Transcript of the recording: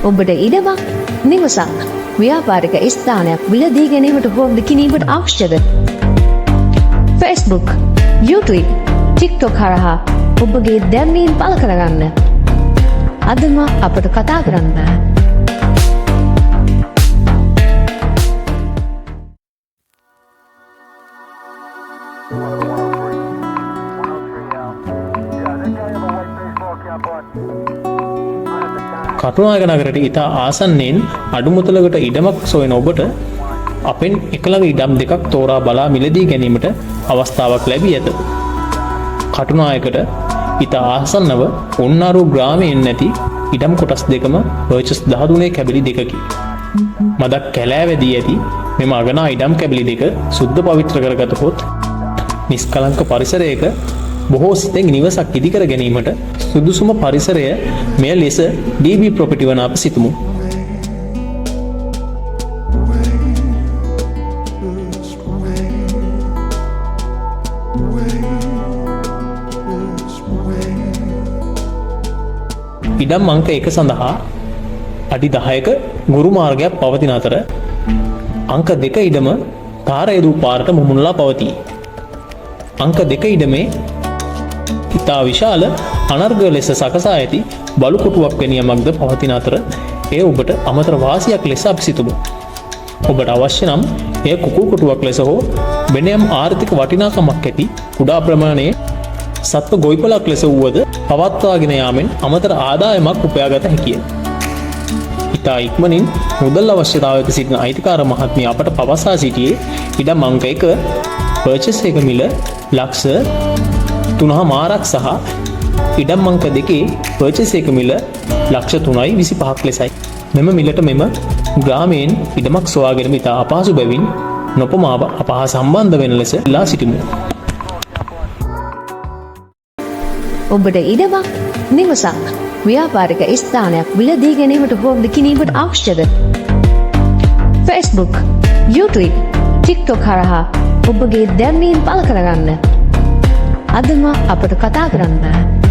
ඔබට ඉඩමක් නිවසක් ව්‍යාපාරික ස්ථානයක් මිලදී ගැනීමට හෝ විකිණීමට අවශ්‍යද? Facebook, YouTube, TikTok හරහා ඔබගේ දැන්වීම් පළ කරගන්න. අදම අපට කතා කරන්න. කටුනායක නගරයට ඉතා ආසන්නයෙන් අඩුමුදලකට ඉඩමක් සොයන ඔබට අපෙන් එකලඟ ඉඩම් දෙකක් තෝරා බලා මිලදී ගැනීමට අවස්ථාවක් ලැබී ඇත. කටුනායකට ඉතා ආසන්නව උන්නාරු ග්‍රාමයෙන් නැති ඉඩම් කොටස් දෙකම පර්චස් 13 කැබලි දෙකකි. මදක් කැලෑවැදී ඇති මෙම අගනා ඉඩම් කැබලි දෙක සුද්ධ පවිත්‍ර කරගතහොත් නිස්කලංක පරිසරයක බොහෝ සිතෙන් නිවසක් ඉදිකර ගැනීමට සුදුසුම පරිසරය මෙය ලෙස DB ප්‍රොපර්ටි වන අප සිතමු. ඉඩම් අංක 1 සඳහා අඩි 10ක ගුරු මාර්ගයක් පවතින අතර අංක 2 ඉඩම තාරයේදූ පාරට මුහුණලා පවතී. අංක 2 ඉඩමේ ඉතා විශාල අනර්ග ලෙස සකසා ඇති බලු කොටුවක් වෙනියමක්ද පවතින අතර එය ඔබට අමතර වාසියක් ලෙස අපි සිතමු. ඔබට අවශ්‍ය නම් එය කුකුල් කොටුවක් ලෙස හෝ වෙනයම් ආර්ථික වටිනාකමක් ඇති කුඩා ප්‍රමාණයේ සත්ව ගොවිපලක් ලෙස වුවද පවත්වාගෙන යාමෙන් අමතර ආදායමක් උපයාගත හැකිය. ඉතා ඉක්මනින් මුදල් අවශ්‍යතාවයක සිටින අයිතිකාර මහත්මිය අපට පවසා සිටියේ ඉඩම් අංක 1 පර්චස් එක මිල ලක්ෂ 3.5 සහ ඉඩම් අංක 2 පර්චස් එක මිල ලක්ෂ 3.25ක් ලෙසයි. මෙම මිලට මෙම ග්‍රාමයෙන් ඉඩමක් සොයා ගැනීම ඉතා අපහසු බැවින් නොපමාව අප හා සම්බන්ධ වෙන ලෙස ඉල්ලා සිටිමු. ඔබට ඉඩමක් නිවසක් ව්‍යාපාරික ස්ථානයක් මිලදී ගැනීමට හෝ විකිණීමට අවශ්‍යද? Facebook, YouTube, TikTok හරහා ඔබගේ දැන්වීම් පළ කරගන්න. අදම අපට කතා කරන්න.